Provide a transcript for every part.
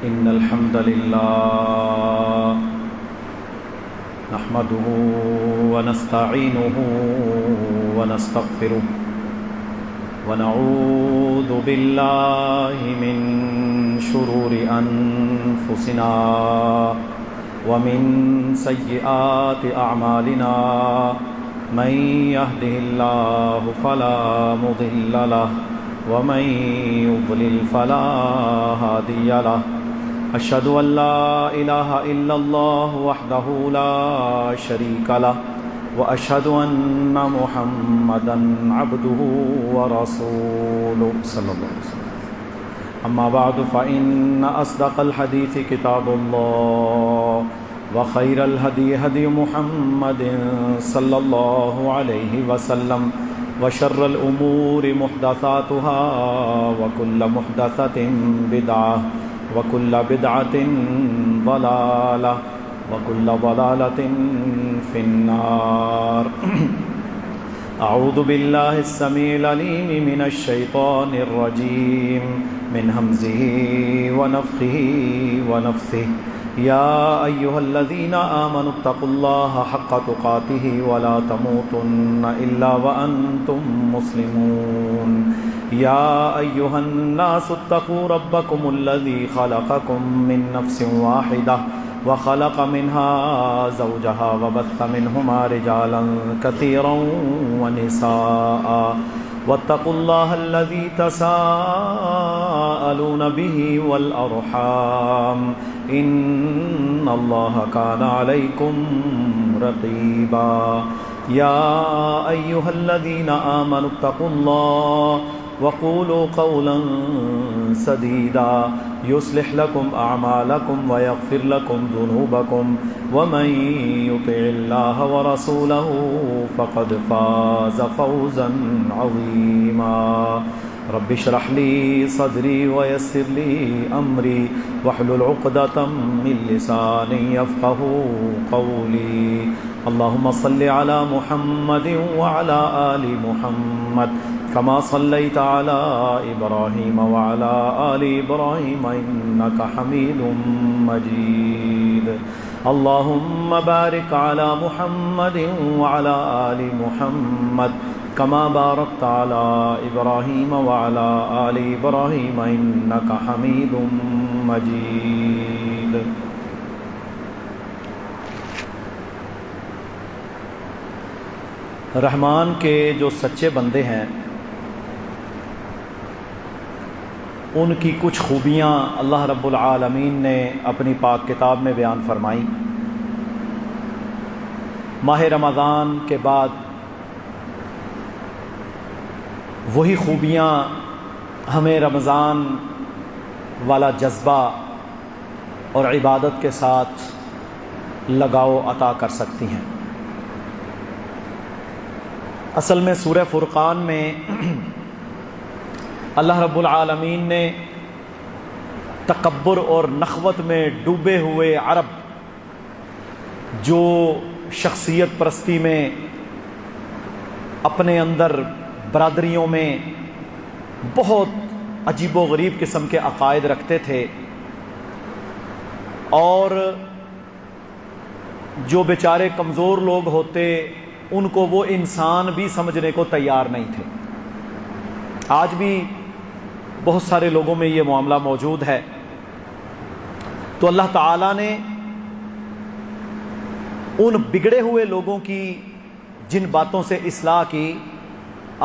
إن الحمد لله نحمده ونستعينه ونستغفره ونعوذ بالله من شرور أنفسنا ومن سيئات أعمالنا من يهده الله فلا مضل له ومن يضلل فلا هادي له أشهد أن لا إله إلا الله وحده لا شريك له وأشهد أن محمدا عبده ورسوله صلى الله عليه وسلم أما بعد فإن أصدق الحديث كتاب الله وخير الهدي هدي محمد صلى الله عليه وسلم وشر الأمور محدثاتها وكل محدثة بدعة وكل بدعة ضلالة وكل ضلالة في النار أعوذ بالله السميع العليم من الشيطان الرجيم من همزه ونفخه ونفثه يا أيها الذين آمنوا اتقوا الله حق تقاته ولا تموتن إلا وأنتم مسلمون يا أيها الناس اتقوا ربكم الذي خلقكم من نفس واحدة وخلق منها زوجها وبث منهما رجالا كثيرا ونساء واتقوا الله الذي تساءلون به والأرحام إن الله كان عليكم رقيبا يا أيها الذين آمنوا اتقوا الله وقولوا قولا سديدا يصلح لكم أعمالكم ويغفر لكم ذنوبكم ومن يطع الله ورسوله فقد فاز فوزا عظيما رب اشرح لي صدري ويسر لي أمري واحلل عقدة من لساني يفقهوا قولي اللهم صل على محمد وعلى آل محمد كما صليت على إبراهيم وعلى آل إبراهيم إنك حميد مجيد اللهم بارك على محمد وعلى آل محمد كما باركت على إبراهيم وعلى آل إبراهيم إنك حميد مجيد رحمان کے جو سچے بندے ہیں ان کی کچھ خوبیاں اللہ رب العالمین نے اپنی پاک کتاب میں بیان فرمائیں۔ ماہ رمضان کے بعد وہی خوبیاں ہمیں رمضان والا جذبہ اور عبادت کے ساتھ لگاؤ عطا کر سکتی ہیں۔ اصل میں سورہ فرقان میں اللہ رب العالمین نے تکبر اور نخوت میں ڈوبے ہوئے عرب جو شخصیت پرستی میں اپنے اندر برادریوں میں بہت عجیب و غریب قسم کے عقائد رکھتے تھے اور جو بیچارے کمزور لوگ ہوتے ان کو وہ انسان بھی سمجھنے کو تیار نہیں تھے۔ آج بھی بہت سارے لوگوں میں یہ معاملہ موجود ہے۔ تو اللہ تعالیٰ نے ان بگڑے ہوئے لوگوں کی جن باتوں سے اصلاح کی،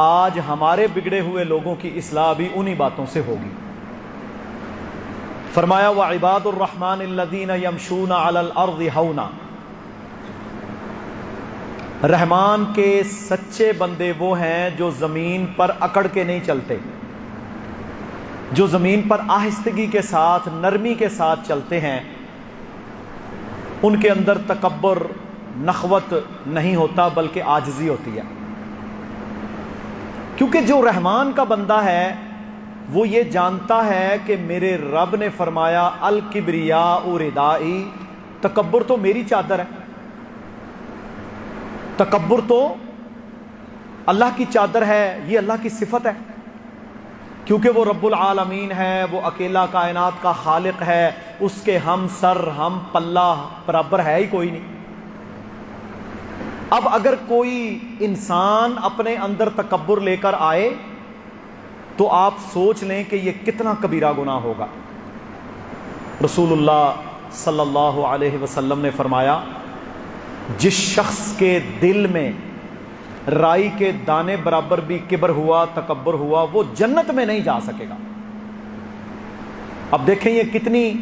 آج ہمارے بگڑے ہوئے لوگوں کی اصلاح بھی انہی باتوں سے ہوگی۔ فرمایا وَعِبَادُ الرَّحْمَنِ الَّذِينَ يَمْشُونَ عَلَى الْأَرْضِ هَوْنًا، رحمان کے سچے بندے وہ ہیں جو زمین پر اکڑ کے نہیں چلتے، جو زمین پر آہستگی کے ساتھ نرمی کے ساتھ چلتے ہیں، ان کے اندر تکبر نخوت نہیں ہوتا بلکہ عاجزی ہوتی ہے۔ کیونکہ جو رحمان کا بندہ ہے وہ یہ جانتا ہے کہ میرے رب نے فرمایا الکبریاء ردائی، تکبر تو میری چادر ہے، تکبر تو اللہ کی چادر ہے، یہ اللہ کی صفت ہے، کیونکہ وہ رب العالمین ہے، وہ اکیلا کائنات کا خالق ہے، اس کے ہم سر ہم پلہ برابر ہے ہی کوئی نہیں۔ اب اگر کوئی انسان اپنے اندر تکبر لے کر آئے تو آپ سوچ لیں کہ یہ کتنا کبیرہ گناہ ہوگا۔ رسول اللہ صلی اللہ علیہ وسلم نے فرمایا، جس شخص کے دل میں رائی کے دانے برابر بھی کبر ہوا، تکبر ہوا، وہ جنت میں نہیں جا سکے گا۔ اب دیکھیں یہ کتنی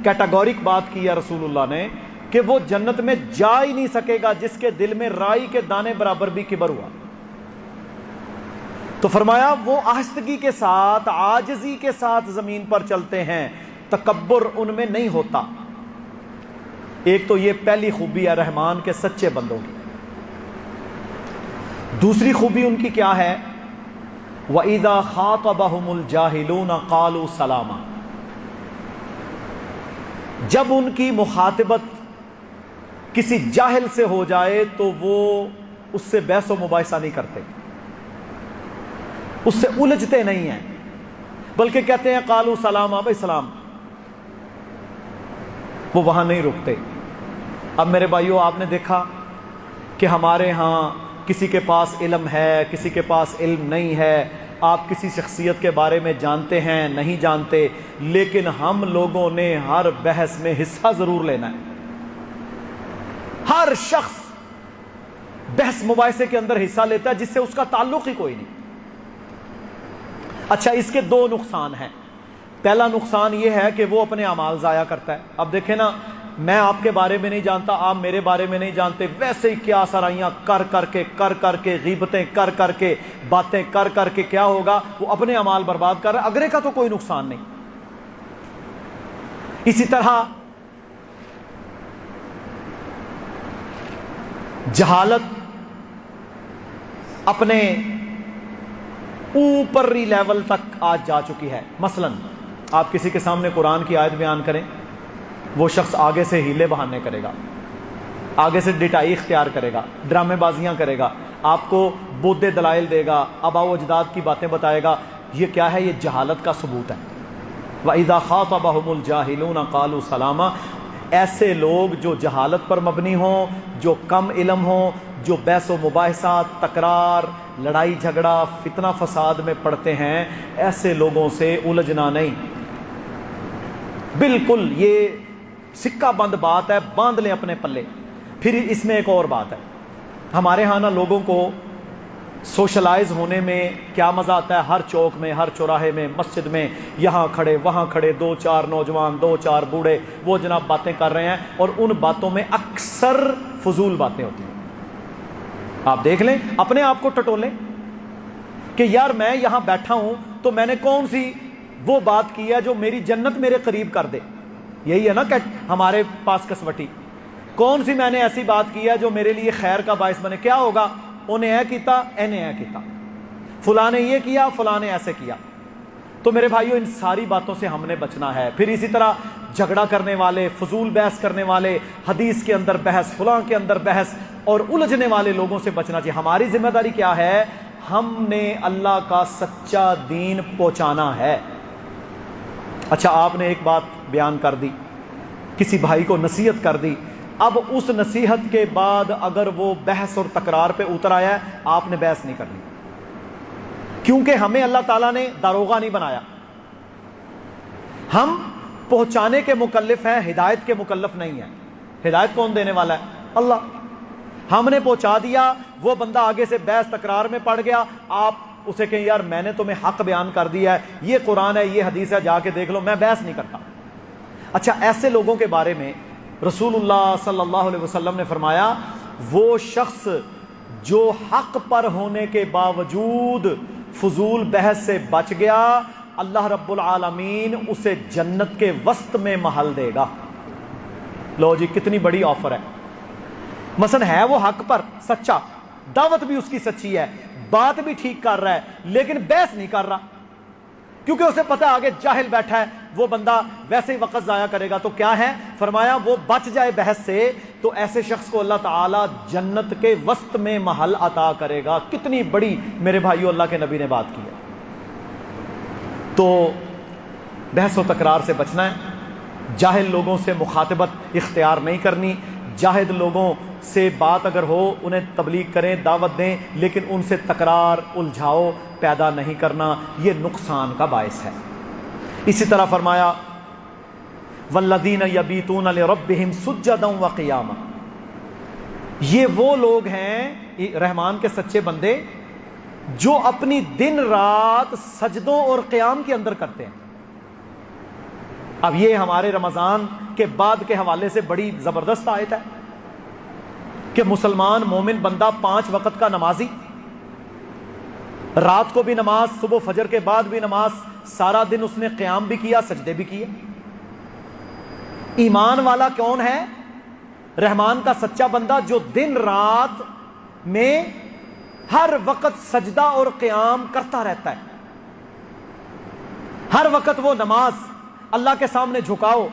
کیٹاگورک بات کی ہے رسول اللہ نے کہ وہ جنت میں جا ہی نہیں سکے گا جس کے دل میں رائی کے دانے برابر بھی کبر ہوا۔ تو فرمایا وہ آہستگی کے ساتھ، عاجزی کے ساتھ زمین پر چلتے ہیں، تکبر ان میں نہیں ہوتا۔ ایک تو یہ پہلی خوبی ہے رحمان کے سچے بندوں کی۔ دوسری خوبی ان کی کیا ہے؟ وَإِذَا خَاطَبَهُمُ الْجَاهِلُونَ قَالُوا سَلَامًا، جب ان کی مخاطبت کسی جاہل سے ہو جائے تو وہ اس سے بحث و مباحثہ نہیں کرتے، اس سے الجھتے نہیں ہیں، بلکہ کہتے ہیں قالوا سلاما، بھائی سلام، وہ وہاں نہیں رکتے۔ اب میرے بھائیو، آپ نے دیکھا کہ ہمارے ہاں کسی کے پاس علم ہے، کسی کے پاس علم نہیں ہے، آپ کسی شخصیت کے بارے میں جانتے ہیں نہیں جانتے، لیکن ہم لوگوں نے ہر بحث میں حصہ ضرور لینا ہے۔ ہر شخص بحث مباحثے کے اندر حصہ لیتا ہے جس سے اس کا تعلق ہی کوئی نہیں۔ اچھا، اس کے دو نقصان ہیں۔ پہلا نقصان یہ ہے کہ وہ اپنے اعمال ضائع کرتا ہے۔ اب دیکھیں نا، میں آپ کے بارے میں نہیں جانتا، آپ میرے بارے میں نہیں جانتے، ویسے ہی کیا سرائیاں کر کر کے غیبتیں کر کے باتیں کر کے کیا ہوگا؟ وہ اپنے اعمال برباد کر رہا ہے، اگلے کا تو کوئی نقصان نہیں۔ اسی طرح جہالت اپنے اوپری لیول تک آج جا چکی ہے۔ مثلا آپ کسی کے سامنے قرآن کی آیت بیان کریں، وہ شخص آگے سے ہیلے بہانے کرے گا، آگے سے ڈٹائی اختیار کرے گا، ڈرامے بازیاں کرے گا، آپ کو بودے دلائل دے گا، آباء و اجداد کی باتیں بتائے گا۔ یہ کیا ہے؟ یہ جہالت کا ثبوت ہے۔ وَإِذَا خَاطَبَهُمُ الْجَاهِلُونَ قَالُوا سَلَامًا، ایسے لوگ جو جہالت پر مبنی ہوں، جو کم علم ہوں، جو بحث و مباحثہ، تکرار، لڑائی جھگڑا، فتنہ فساد میں پڑتے ہیں، ایسے لوگوں سے الجھنا نہیں۔ بالکل یہ سکہ بند بات ہے، باندھ لیں اپنے پلے۔ پھر اس میں ایک اور بات ہے، ہمارے ہاں نا لوگوں کو سوشلائز ہونے میں کیا مزہ آتا ہے؟ ہر چوک میں، ہر چوراہے میں، مسجد میں، یہاں کھڑے وہاں کھڑے، دو چار نوجوان، دو چار بوڑھے، وہ جناب باتیں کر رہے ہیں، اور ان باتوں میں اکثر فضول باتیں ہوتی ہیں۔ آپ دیکھ لیں، اپنے آپ کو ٹٹولیں کہ یار میں یہاں بیٹھا ہوں تو میں نے کون سی وہ بات کی ہے جو میری جنت میرے قریب کر دے؟ یہی ہے نا کہ ہمارے پاس کسوٹی، کون سی میں نے ایسی بات کی ہے جو میرے لیے خیر کا باعث بنے؟ کیا ہوگا؟ انہیں اے کیتا، انہیں اے کیتا، فلاں نے یہ کیا، فلاں نے ایسے کیا۔ تو میرے بھائیو، ان ساری باتوں سے ہم نے بچنا ہے۔ پھر اسی طرح جھگڑا کرنے والے، فضول بحث کرنے والے، حدیث کے اندر بحث، فلاں کے اندر بحث اور الجھنے والے لوگوں سے بچنا چاہیے۔ ہماری ذمہ داری کیا ہے؟ ہم نے اللہ کا سچا دین پہنچانا ہے۔ اچھا، آپ نے ایک بات بیان کر دی، کسی بھائی کو نصیحت کر دی، اب اس نصیحت کے بعد اگر وہ بحث اور تکرار پہ اتر آیا ہے، آپ نے بحث نہیں کرنی، کیونکہ ہمیں اللہ تعالیٰ نے داروغہ نہیں بنایا۔ ہم پہنچانے کے مکلف ہیں، ہدایت کے مکلف نہیں ہیں۔ ہدایت کون دینے والا ہے؟ اللہ۔ ہم نے پہنچا دیا، وہ بندہ آگے سے بحث تکرار میں پڑ گیا، آپ اسے کہیں یار میں نے تمہیں حق بیان کر دیا ہے، یہ قرآن ہے، یہ حدیث ہے، جا کے دیکھ لو، میں بحث نہیں کرتا۔ اچھا، ایسے لوگوں کے بارے میں رسول اللہ صلی اللہ علیہ وسلم نے فرمایا، وہ شخص جو حق پر ہونے کے باوجود فضول بحث سے بچ گیا، اللہ رب العالمین اسے جنت کے وسط میں محل دے گا۔ لو جی، کتنی بڑی آفر ہے۔ مثلا ہے وہ حق پر سچا، دعوت بھی اس کی سچی ہے، بات بھی ٹھیک کر رہا ہے، لیکن بحث نہیں کر رہا، کیونکہ اسے پتہ ہے آگے جاہل بیٹھا ہے، وہ بندہ ویسے ہی وقت ضائع کرے گا۔ تو کیا ہے؟ فرمایا وہ بچ جائے بحث سے تو ایسے شخص کو اللہ تعالیٰ جنت کے وسط میں محل عطا کرے گا۔ کتنی بڑی میرے بھائیو اللہ کے نبی نے بات کی ہے۔ تو بحث و تکرار سے بچنا ہے، جاہل لوگوں سے مخاطبت اختیار نہیں کرنی، جاہل لوگوں سے بات اگر ہو انہیں تبلیغ کریں، دعوت دیں، لیکن ان سے تکرار الجھاؤ پیدا نہیں کرنا، یہ نقصان کا باعث ہے۔ اسی طرح فرمایا والذین یبیتون لربہم سجدا وقیاما، یہ وہ لوگ ہیں رحمان کے سچے بندے جو اپنی دن رات سجدوں اور قیام کے اندر کرتے ہیں۔ اب یہ ہمارے رمضان کے بعد کے حوالے سے بڑی زبردست آیت ہے کہ مسلمان مومن بندہ 5 وقت کا نمازی، رات کو بھی نماز، صبح فجر کے بعد بھی نماز، سارا دن اس نے قیام بھی کیا، سجدے بھی کیے۔ ایمان والا کون ہے؟ رحمان کا سچا بندہ جو دن رات میں ہر وقت سجدہ اور قیام کرتا رہتا ہے، ہر وقت وہ نماز، اللہ کے سامنے جھکاؤ۔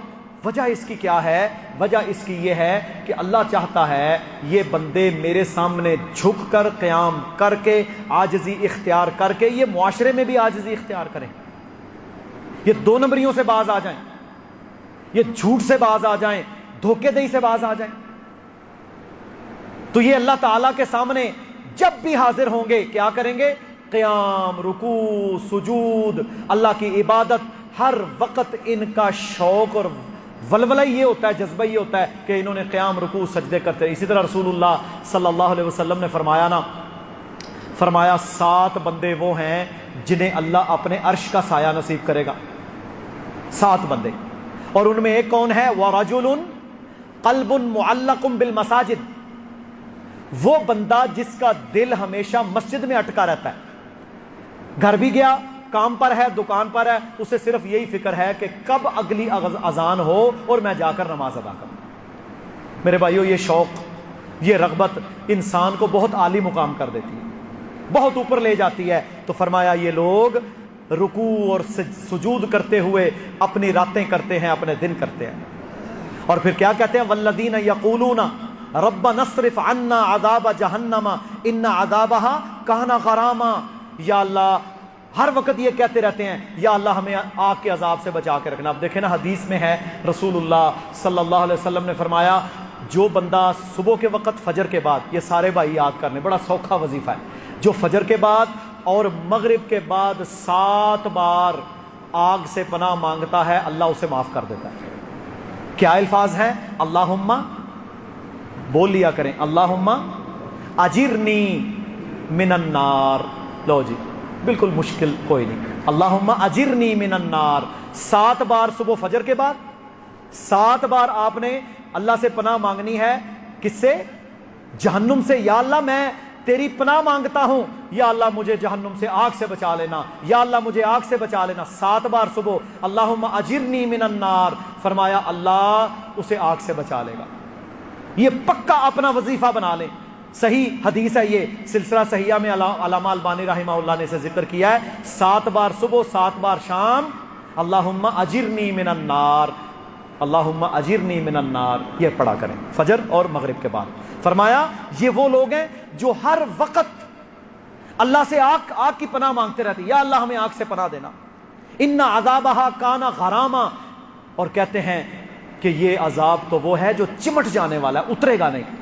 وجہ اس کی کیا ہے؟ وجہ اس کی یہ ہے کہ اللہ چاہتا ہے یہ بندے میرے سامنے جھک کر قیام کر کے عاجزی اختیار کر کے یہ معاشرے میں بھی عاجزی اختیار کریں، یہ 2 نمبریوں سے باز آ جائیں، یہ جھوٹ سے باز آ جائیں، دھوکے دہی سے باز آ جائیں۔ تو یہ اللہ تعالیٰ کے سامنے جب بھی حاضر ہوں گے کیا کریں گے؟ قیام، رکوع، سجود، اللہ کی عبادت، ہر وقت ان کا شوق اور ولولہ یہ ہوتا ہے، جذبہ یہ ہوتا ہے کہ انہوں نے قیام، رکوع، سجدے کرتے ہیں۔ اسی طرح رسول اللہ صلی اللہ علیہ وسلم نے فرمایا 7 بندے وہ ہیں جنہیں اللہ اپنے عرش کا سایہ نصیب کرے گا، 7 بندے، اور ان میں ایک کون ہے؟ وَرَجُلٌ قَلْبٌ مُعَلَّقٌ بِالْمَسَاجِدِ، وہ بندہ جس کا دل ہمیشہ مسجد میں اٹکا رہتا ہے، گھر بھی گیا، کام پر ہے، دکان پر ہے، اسے صرف یہی فکر ہے کہ کب اگلی اذان ہو اور میں جا کر نماز ادا کروں۔ میرے بھائیو، یہ شوق، یہ رغبت انسان کو بہت عالی مقام کر دیتی ہے، بہت اوپر لے جاتی ہے۔ تو فرمایا یہ لوگ رکوع اور سجود کرتے ہوئے اپنی راتیں کرتے ہیں، اپنے دن کرتے ہیں، اور پھر کیا کہتے ہیں؟ والذین یقولون ربنا اصرف عنا عذاب جہنم ان عذابها کان غراما، یا اللہ، ہر وقت یہ کہتے رہتے ہیں یا اللہ ہمیں آگ کے عذاب سے بچا کے رکھنا۔ اب دیکھیں نا، حدیث میں ہے رسول اللہ صلی اللہ علیہ وسلم نے فرمایا جو بندہ صبح کے وقت فجر کے بعد، یہ سارے بھائی یاد کرنے، بڑا سوکھا وظیفہ ہے، جو فجر کے بعد اور مغرب کے بعد 7 بار آگ سے پناہ مانگتا ہے اللہ اسے معاف کر دیتا ہے۔ کیا الفاظ ہیں؟ اللہم، بول لیا کریں، اللہم اجرنی من النار۔ لو جی، بالکل مشکل کوئی نہیں، اللہم اجرنی من النار، 7 بار صبح فجر کے بعد، 7 بار آپ نے اللہ سے پناہ مانگنی ہے، کس سے؟ جہنم سے۔ یا اللہ میں تیری پناہ مانگتا ہوں، یا اللہ مجھے جہنم سے، آگ سے بچا لینا، یا اللہ مجھے آگ سے بچا لینا۔ 7 بار صبح اللہم اجرنی من النار، فرمایا اللہ اسے آگ سے بچا لے گا۔ یہ پکا اپنا وظیفہ بنا لیں۔ صحیح حدیث ہے، یہ سلسلہ صحیحہ میں علامہ البانی رحمہ اللہ نے اسے ذکر کیا ہے، 7 بار صبح، 7 بار شام، اللہم اجرنی من النار، اللہم اجرنی من النار، یہ پڑھا کریں فجر اور مغرب کے بعد۔ فرمایا یہ وہ لوگ ہیں جو ہر وقت اللہ سے آگ کی پناہ مانگتے رہتے ہیں، یا اللہ ہمیں آگ سے پناہ دینا، ان عذابہا کان غراما، اور کہتے ہیں کہ یہ عذاب تو وہ ہے جو چمٹ جانے والا ہے، اترے گا نہیں،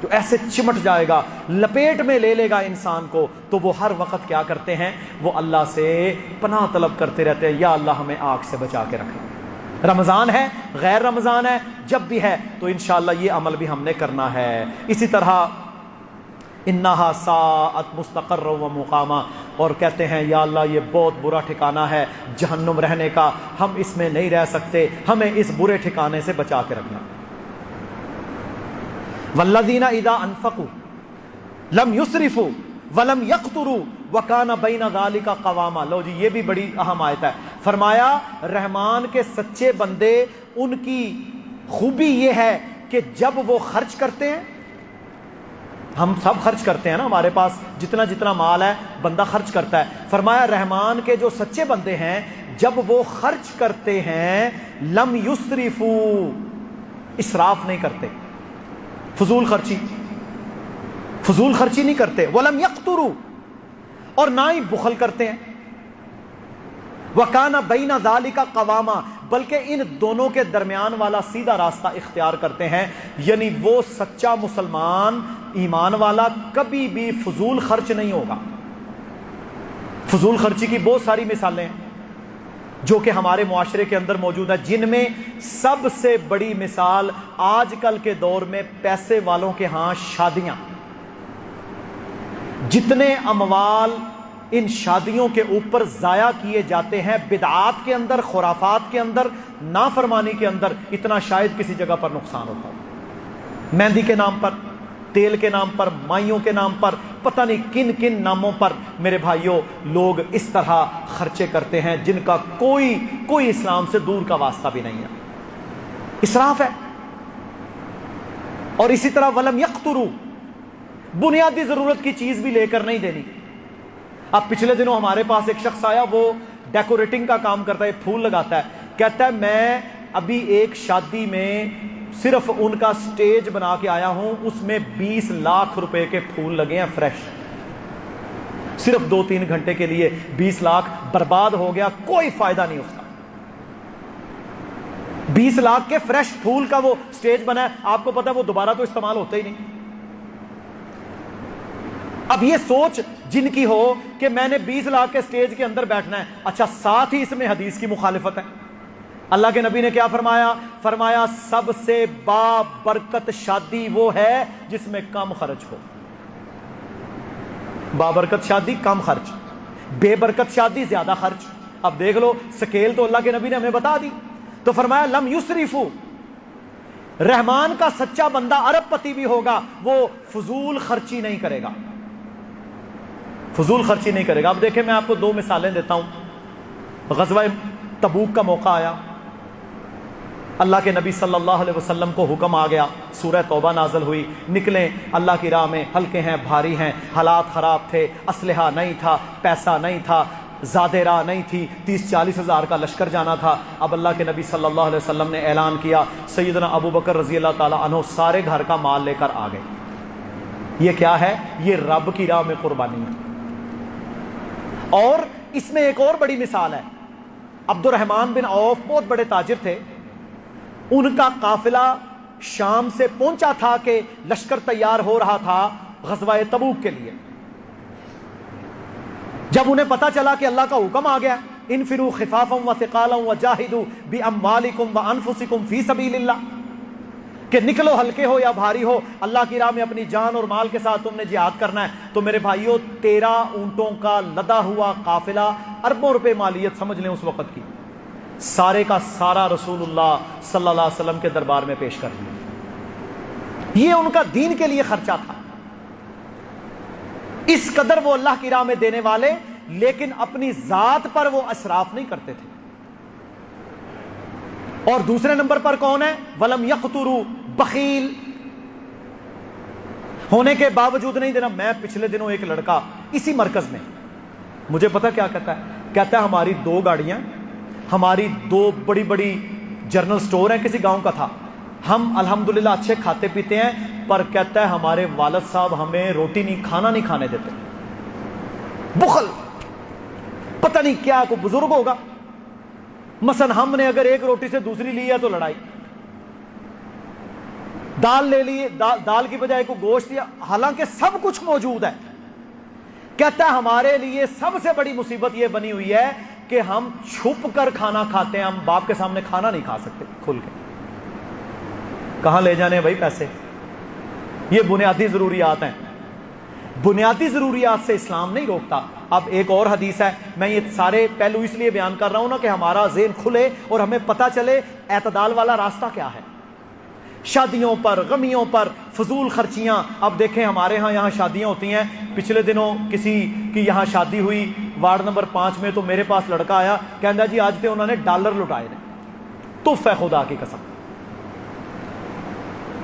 جو ایسے چمٹ جائے گا، لپیٹ میں لے لے گا انسان کو۔ تو وہ ہر وقت کیا کرتے ہیں؟ وہ اللہ سے پناہ طلب کرتے رہتے ہیں، یا اللہ ہمیں آگ سے بچا کے رکھنا۔ رمضان ہے، غیر رمضان ہے، جب بھی ہے تو انشاءاللہ یہ عمل بھی ہم نے کرنا ہے۔ اسی طرح انہا ساعت مستقر و مقامہ، اور کہتے ہیں یا اللہ یہ بہت برا ٹھکانہ ہے جہنم رہنے کا، ہم اس میں نہیں رہ سکتے، ہمیں اس برے ٹھکانے سے بچا کے رکھنا۔ والذین اذا انفقوا لم یسرفوا ولم یقتروا وکان بین ذلک قواما۔ لو جی، یہ بھی بڑی اہم آیت ہے۔ فرمایا رحمان کے سچے بندے، ان کی خوبی یہ ہے کہ جب وہ خرچ کرتے ہیں، ہم سب خرچ کرتے ہیں نا، ہمارے پاس جتنا جتنا مال ہے بندہ خرچ کرتا ہے۔ فرمایا رحمان کے جو سچے بندے ہیں جب وہ خرچ کرتے ہیں، لم یسرفوا، اسراف نہیں کرتے، فضول خرچی نہیں کرتے، ولم یقتروا، اور نہ ہی بخل کرتے ہیں، وکان بین ذالک قواما، بلکہ ان دونوں کے درمیان والا سیدھا راستہ اختیار کرتے ہیں. یعنی وہ سچا مسلمان ایمان والا کبھی بھی فضول خرچ نہیں ہوگا. فضول خرچی کی بہت ساری مثالیں ہیں جو کہ ہمارے معاشرے کے اندر موجود ہے، جن میں سب سے بڑی مثال آج کل کے دور میں پیسے والوں کے ہاں شادیاں. جتنے اموال ان شادیوں کے اوپر ضائع کیے جاتے ہیں بدعات کے اندر، خرافات کے اندر، نافرمانی کے اندر، اتنا شاید کسی جگہ پر نقصان ہوتا ہو. مہندی کے نام پر، تیل کے نام پر، مائیوں کے نام پر، پتہ نہیں کن کن ناموں پر میرے بھائیوں لوگ اس طرح خرچے کرتے ہیں جن کا کوئی اسلام سے دور کا واسطہ بھی نہیں ہے. اسراف ہے. اور اسی طرح ولم یقتروا، بنیادی ضرورت کی چیز بھی لے کر نہیں دینی. اب پچھلے دنوں ہمارے پاس ایک شخص آیا، وہ ڈیکوریٹنگ کا کام کرتا ہے، پھول لگاتا ہے. کہتا ہے میں ابھی ایک شادی میں صرف ان کا سٹیج بنا کے آیا ہوں، اس میں 20 لاکھ روپے کے پھول لگے ہیں فریش. صرف 2-3 گھنٹے کے لیے 20 لاکھ برباد ہو گیا، کوئی فائدہ نہیں اس کا. 20 لاکھ کے فریش پھول کا وہ سٹیج بنا ہے، آپ کو پتا ہے وہ دوبارہ تو استعمال ہوتا ہی نہیں. اب یہ سوچ جن کی ہو کہ میں نے 20 لاکھ کے سٹیج کے اندر بیٹھنا ہے، اچھا ساتھ ہی اس میں حدیث کی مخالفت ہے. اللہ کے نبی نے کیا فرمایا؟ فرمایا سب سے بابرکت شادی وہ ہے جس میں کم خرچ ہو. بابرکت شادی کم خرچ، بے برکت شادی زیادہ خرچ. اب دیکھ لو سکیل تو اللہ کے نبی نے ہمیں بتا دی. تو فرمایا لم یسرفو، رحمان کا سچا بندہ ارب پتی بھی ہوگا وہ فضول خرچی نہیں کرے گا، فضول خرچی نہیں کرے گا. اب دیکھیں میں آپ کو 2 مثالیں دیتا ہوں. غزوہ تبوک کا موقع آیا، اللہ کے نبی صلی اللہ علیہ وسلم کو حکم آ گیا، سورہ توبہ نازل ہوئی، نکلیں اللہ کی راہ میں، ہلکے ہیں بھاری ہیں، حالات خراب تھے، اسلحہ نہیں تھا، پیسہ نہیں تھا، زیادہ راہ نہیں تھی، 30-40 ہزار کا لشکر جانا تھا. اب اللہ کے نبی صلی اللہ علیہ وسلم نے اعلان کیا، سیدنا ابو بکر رضی اللہ تعالی عنہ سارے گھر کا مال لے کر آ گئے. یہ کیا ہے؟ یہ رب کی راہ میں قربانی ہے. اور اس میں ایک اور بڑی مثال ہے. عبد الرحمن بن عوف بہت بڑے تاجر تھے، ان کا قافلہ شام سے پہنچا تھا کہ لشکر تیار ہو رہا تھا غزوہ تبوک کے لیے. جب انہیں پتا چلا کہ اللہ کا حکم آ گیا، انفروا خفافا وثقالا وجاہدوا باموالکم وانفسکم فی سبیل اللہ، کہ نکلو ہلکے ہو یا بھاری ہو، اللہ کی راہ میں اپنی جان اور مال کے ساتھ تم نے جہاد کرنا ہے. تو میرے بھائیوں 13 اونٹوں کا لدا ہوا قافلہ، اربوں روپے مالیت سمجھ لیں اس وقت کی، سارے کا سارا رسول اللہ صلی اللہ علیہ وسلم کے دربار میں پیش کر دیا. یہ ان کا دین کے لیے خرچہ تھا. اس قدر وہ اللہ کی راہ میں دینے والے، لیکن اپنی ذات پر وہ اسراف نہیں کرتے تھے. اور دوسرے نمبر پر کون ہے؟ ولم یقتروا، بخیل ہونے کے باوجود نہیں دینا. میں پچھلے دنوں ایک لڑکا اسی مرکز میں، مجھے پتا کیا کہتا ہے؟ کہتا ہے ہماری 2 گاڑیاں، ہماری 2 بڑی بڑی جنرل سٹور ہیں، کسی گاؤں کا تھا، ہم الحمدللہ اچھے کھاتے پیتے ہیں، پر کہتا ہے ہمارے والد صاحب ہمیں روٹی نہیں، کھانا نہیں کھانے دیتے. بخل، پتہ نہیں کیا، کوئی بزرگ ہوگا. مثلا ہم نے اگر ایک روٹی سے دوسری لی ہے تو لڑائی، دال لے لی، دال کی بجائے کو گوشت دیا، حالانکہ سب کچھ موجود ہے. کہتا ہے ہمارے لیے سب سے بڑی مصیبت یہ بنی ہوئی ہے کہ ہم چھپ کر کھانا کھاتے ہیں، ہم باپ کے سامنے کھانا نہیں کھا سکتے کھل کے. کہاں لے جانے ہیں بھائی پیسے؟ یہ بنیادی ضروریات ہیں. بنیادی ضروریات سے اسلام نہیں روکتا. اب ایک اور حدیث ہے، میں یہ سارے پہلو اس لیے بیان کر رہا ہوں نا کہ ہمارا ذہن کھلے اور ہمیں پتہ چلے اعتدال والا راستہ کیا ہے. شادیوں پر، غمیوں پر فضول خرچیاں. اب دیکھیں ہمارے ہاں یہاں شادیاں ہوتی ہیں. پچھلے دنوں کسی کی یہاں شادی ہوئی وارڈ نمبر 5 میں، تو میرے پاس لڑکا آیا، کہندا جی آج تے انہوں نے ڈالر لٹائے نے. تحفہ خدا کی قسم.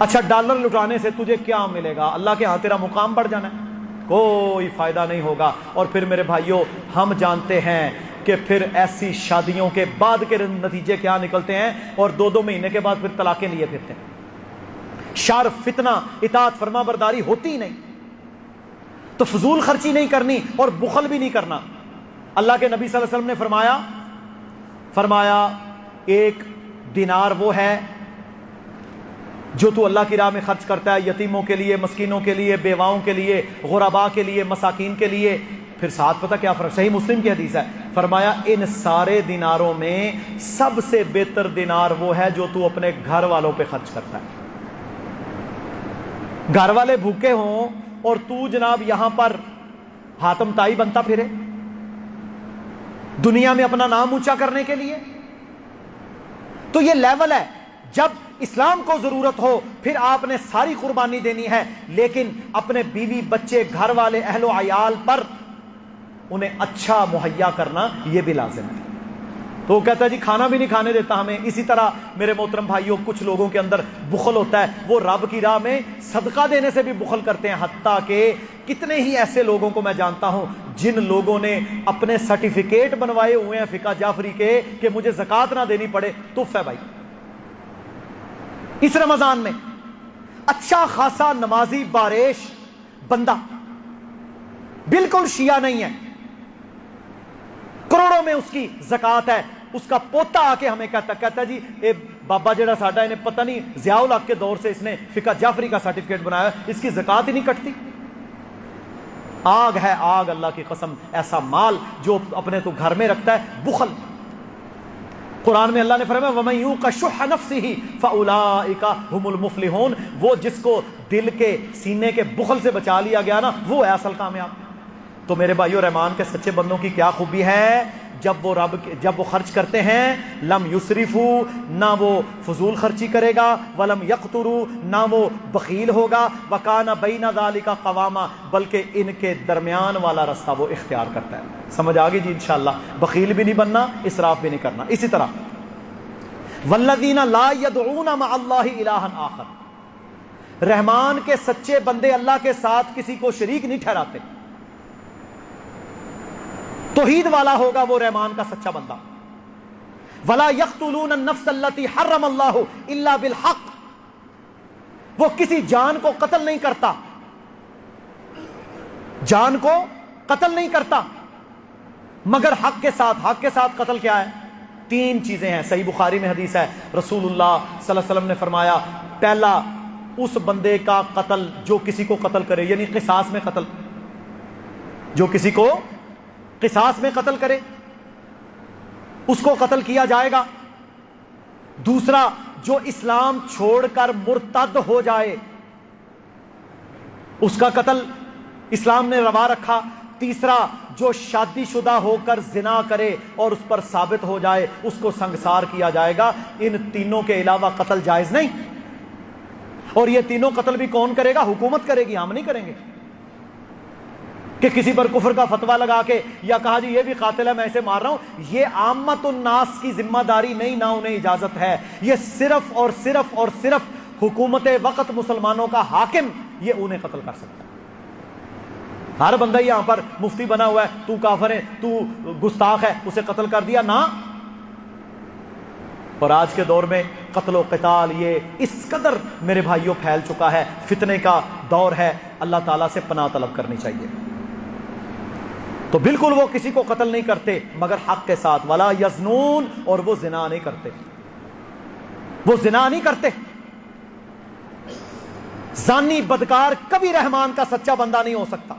اچھا ڈالر لٹانے سے تجھے کیا ملے گا؟ اللہ کے ہاں تیرا مقام بڑھ جانا ہے، کوئی فائدہ نہیں ہوگا. اور پھر میرے بھائیوں ہم جانتے ہیں کہ پھر ایسی شادیوں کے بعد کے نتیجے کیا نکلتے ہیں، اور 2 مہینے کے بعد پھر طلاقیں لیے پھرتے ہیں. شر، فتنہ، اطاعت فرما برداری ہوتی ہی نہیں. تو فضول خرچی نہیں کرنی اور بخل بھی نہیں کرنا. اللہ کے نبی صلی اللہ علیہ وسلم نے فرمایا ایک دینار وہ ہے جو تو اللہ کی راہ میں خرچ کرتا ہے، یتیموں کے لیے، مسکینوں کے لیے، بیواؤں کے لیے، غرباء کے لیے، مساکین کے لیے۔ پھر ساتھ پتہ کیا فرق، صحیح مسلم کی حدیث ہے، فرمایا ان سارے دیناروں میں سب سے بہتر دینار وہ ہے جو تو اپنے گھر والوں پہ خرچ کرتا ہے۔ گھر والے بھوکے ہوں اور تو جناب یہاں پر حاتم تائی بنتا پھرے دنیا میں اپنا نام اونچا کرنے کے لیے، تو یہ لیول ہے۔ جب اسلام کو ضرورت ہو پھر آپ نے ساری قربانی دینی ہے، لیکن اپنے بیوی بچے گھر والے اہل و عیال پر انہیں اچھا مہیا کرنا یہ بھی لازم ہے۔ تو وہ کہتا ہے جی کھانا بھی نہیں کھانے دیتا ہمیں۔ اسی طرح میرے محترم بھائیوں، کچھ لوگوں کے اندر بخل ہوتا ہے، وہ رب کی راہ میں صدقہ دینے سے بھی بخل کرتے ہیں، حتیٰ کہ کتنے ہی ایسے لوگوں کو میں جانتا ہوں جن لوگوں نے اپنے سرٹیفکیٹ بنوائے ہوئے ہیں فقہ جعفری کے کہ مجھے زکوٰۃ نہ دینی پڑے۔ تف ہے بھائی، اس رمضان میں اچھا خاصا نمازی باریش بندہ، بالکل شیعہ نہیں ہے، کروڑوں میں اس کی زکوٰۃ ہے، اس کا پوتا آ کے ہمیں کہتا ہے جی اے بابا جڑا ساڈا انہیں پتہ نہیں ضیاء الحق کے دور سے اس نے فقہ جعفری کا سرٹیفکیٹ بنایا، اس کی زکوٰۃ ہی نہیں کٹتی۔ آگ ہے آگ، اللہ کی قسم، ایسا مال جو اپنے تو گھر میں رکھتا ہے، بخل۔ قرآن میں اللہ نے فرمایا وَمَن يُوقَ شُحَّ نَفْسِهِ فَأُولَٰئِكَ هُمُ الْمُفْلِحُونَ، وہ جس کو دل کے سینے کے بخل سے بچا لیا گیا نا، وہ ہے اصل کامیاب۔ تو میرے بھائیو، رحمان کے سچے بندوں کی کیا خوبی ہے، جب وہ خرچ کرتے ہیں لم یسرفوا، نہ وہ فضول خرچی کرے گا، ولم یقتروا، نہ وہ بخیل ہوگا، وکان بین ذلک قواما، بلکہ ان کے درمیان والا راستہ وہ اختیار کرتا ہے۔ سمجھ آ گئی جی انشاءاللہ، بخیل بھی نہیں بننا، اسراف بھی نہیں کرنا۔ اسی طرح والذین لا یدعون مع اللہ الہا آخر، رحمان کے سچے بندے اللہ کے ساتھ کسی کو شریک نہیں ٹھہراتے۔ توحید والا ہوگا وہ رحمان کا سچا بندہ۔ ولا یقتلون النفس التي حرم اللہ الا بالحق، وہ کسی جان کو قتل نہیں کرتا، جان کو قتل نہیں کرتا مگر حق کے ساتھ۔ حق کے ساتھ قتل کیا ہے؟ تین چیزیں ہیں، صحیح بخاری میں حدیث ہے، رسول اللہ صلی اللہ علیہ وسلم نے فرمایا پہلا اس بندے کا قتل جو کسی کو قتل کرے، یعنی قصاص میں قتل، جو کسی کو قصاص میں قتل کرے اس کو قتل کیا جائے گا۔ دوسرا جو اسلام چھوڑ کر مرتد ہو جائے اس کا قتل اسلام نے روا رکھا۔ تیسرا جو شادی شدہ ہو کر زنا کرے اور اس پر ثابت ہو جائے اس کو سنگسار کیا جائے گا۔ ان تینوں کے علاوہ قتل جائز نہیں، اور یہ تینوں قتل بھی کون کرے گا؟ حکومت کرے گی، ہم نہیں کریں گے کہ کسی پر کفر کا فتویٰ لگا کے یا کہا جی یہ بھی قاتل ہے میں اسے مار رہا ہوں۔ یہ عامت الناس کی ذمہ داری نہیں، نہ انہیں اجازت ہے، یہ صرف اور صرف اور صرف حکومت وقت مسلمانوں کا حاکم یہ انہیں قتل کر سکتا ہے۔ ہر بندہ یہاں پر مفتی بنا ہوا ہے، تو کافر ہے، تو گستاخ ہے، اسے قتل کر دیا نہ۔ اور آج کے دور میں قتل و قتال یہ اس قدر میرے بھائیوں پھیل چکا ہے، فتنے کا دور ہے، اللہ تعالیٰ سے پناہ طلب کرنی چاہیے۔ تو بالکل وہ کسی کو قتل نہیں کرتے مگر حق کے ساتھ، ولا یزنون، اور وہ زنا نہیں کرتے، وہ زنا نہیں کرتے۔ زانی بدکار کبھی رحمان کا سچا بندہ نہیں ہو سکتا،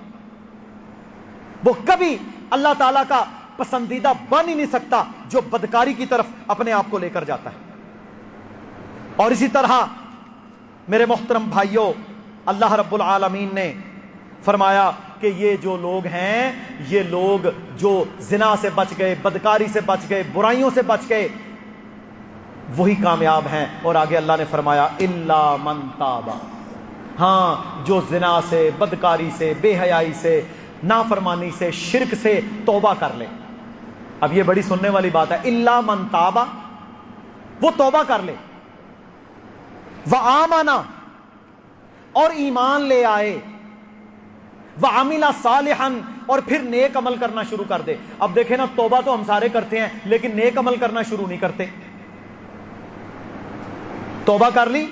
وہ کبھی اللہ تعالیٰ کا پسندیدہ بن ہی نہیں سکتا جو بدکاری کی طرف اپنے آپ کو لے کر جاتا ہے۔ اور اسی طرح میرے محترم بھائیوں، اللہ رب العالمین نے فرمایا کہ یہ جو لوگ ہیں، یہ لوگ جو زنا سے بچ گئے، بدکاری سے بچ گئے، برائیوں سے بچ گئے، وہی کامیاب ہیں۔ اور آگے اللہ نے فرمایا الا من تاب، ہاں جو زنا سے، بدکاری سے، بے حیائی سے، نافرمانی سے، شرک سے توبہ کر لے۔ اب یہ بڑی سننے والی بات ہے، الا من تاب، وہ توبہ کر لے، وآمن، اور ایمان لے آئے، وعمل صالحا، اور پھر نیک عمل کرنا شروع کر دے۔ اب دیکھیں نا، توبہ تو ہم سارے کرتے ہیں لیکن نیک عمل کرنا شروع نہیں کرتے۔ توبہ کر لی،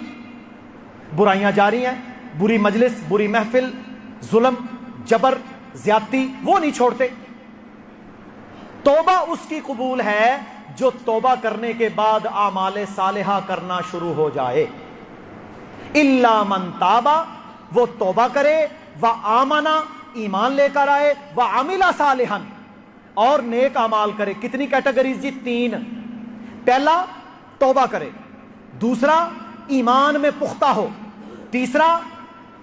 برائیاں جاری ہیں، بری مجلس، بری محفل، ظلم، جبر، زیادتی، وہ نہیں چھوڑتے۔ توبہ اس کی قبول ہے جو توبہ کرنے کے بعد اعمال صالحہ کرنا شروع ہو جائے. الا من تابا، وہ توبہ کرے، وآمن، ایمان لے کر آئے، وعمل صالحا، اور نیک اعمال کرے. کتنی کیٹیگریز جی؟ 3. پہلا توبہ کرے، دوسرا ایمان میں پختہ ہو، تیسرا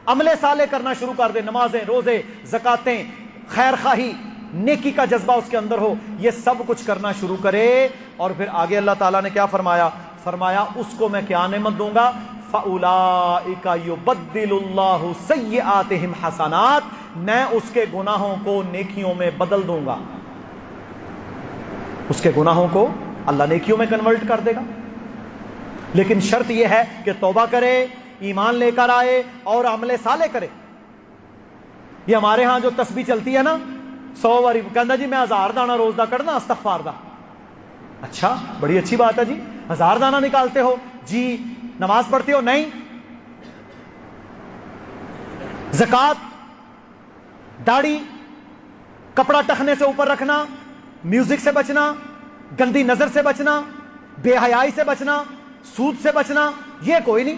عمل صالح کرنا شروع کر دے، نمازیں، روزے، زکاتیں، خیر خواہی، نیکی کا جذبہ اس کے اندر ہو، یہ سب کچھ کرنا شروع کرے. اور پھر آگے اللہ تعالیٰ نے کیا فرمایا؟ فرمایا اس کو میں کیا نعمت دوں گا؟ فَأُولَٰئِكَ يُبَدِّلُ اللَّهُ سَيِّئَاتِهِمْ حَسَنَاتٍ، میں اس کے گناہوں کو نیکیوں میں بدل دوں گا. اس کے گناہوں کو اللہ نیکیوں میں کنورٹ کر دے گا. لیکن شرط یہ ہے کہ توبہ کرے، ایمان لے کر آئے اور عمل صالح کرے. یہ ہمارے ہاں جو تسبیح چلتی ہے نا، 100 باری کہندا جی میں 1000 دانہ روز دا کڈنا استغفار دا. اچھا، بڑی اچھی بات ہے جی، 1000 دانہ نکالتے ہو جی. نماز پڑھتے ہو؟ نہیں. زکات، داڑھی، کپڑا ٹخنے سے اوپر رکھنا، میوزک سے بچنا، گندی نظر سے بچنا، بے حیائی سے بچنا، سود سے بچنا، یہ کوئی نہیں.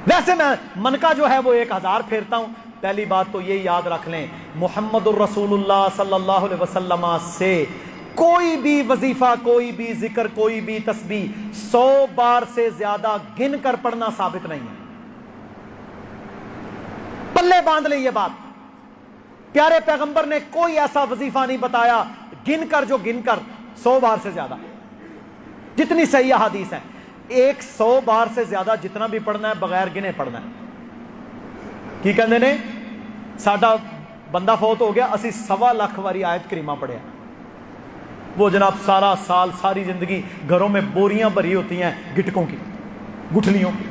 ویسے میں من کا جو ہے وہ 1000 پھیرتا ہوں. پہلی بات تو یہ یاد رکھ لیں، محمد الرسول اللہ صلی اللہ علیہ وسلم سے کوئی بھی وظیفہ، کوئی بھی ذکر، کوئی بھی تسبیح 100 بار سے زیادہ گن کر پڑھنا ثابت نہیں ہے. پلے باندھ لیں یہ بات. پیارے پیغمبر نے کوئی ایسا وظیفہ نہیں بتایا گن کر، جو گن کر 100 بار سے زیادہ. جتنی صحیح حدیث ہے، 100 بار سے زیادہ جتنا بھی پڑھنا ہے بغیر گنے پڑھنا ہے. کی کہندے نے ساڈا بندہ فوت ہو گیا، اسی 1.25 لاکھ واری آیت کریمہ پڑھیا. وہ جناب سارا سال، ساری زندگی گھروں میں بوریاں بھری ہوتی ہیں گٹکوں کی، گٹھلیوں کی.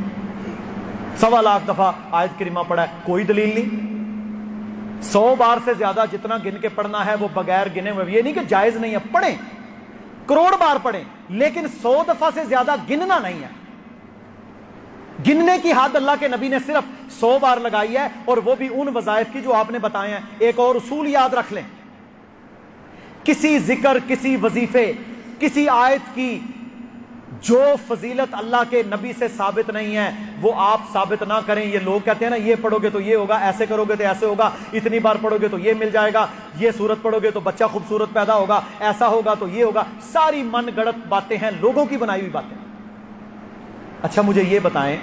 1.25 لاکھ دفعہ آیت کریمہ پڑھا ہے، کوئی دلیل نہیں. 100 بار سے زیادہ جتنا گن کے پڑھنا ہے وہ بغیر گنے ہوئے. یہ نہیں کہ جائز نہیں ہے، پڑھیں، کروڑ بار پڑھیں، لیکن 100 دفعہ سے زیادہ گننا نہیں ہے. گننے کی حد اللہ کے نبی نے صرف 100 بار لگائی ہے، اور وہ بھی ان وظائف کی جو آپ نے بتائے ہیں. ایک اور اصول یاد رکھ لیں، کسی ذکر، کسی وظیفے، کسی آیت کی جو فضیلت اللہ کے نبی سے ثابت نہیں ہے وہ آپ ثابت نہ کریں. یہ لوگ کہتے ہیں نا یہ پڑھو گے تو یہ ہوگا، ایسے کرو گے تو ایسے ہوگا، اتنی بار پڑھو گے تو یہ مل جائے گا، یہ سورت پڑھو گے تو بچہ خوبصورت پیدا ہوگا، ایسا ہوگا تو یہ ہوگا. ساری من گڑت باتیں ہیں، لوگوں کی بنائی ہوئی باتیں. اچھا مجھے یہ بتائیں،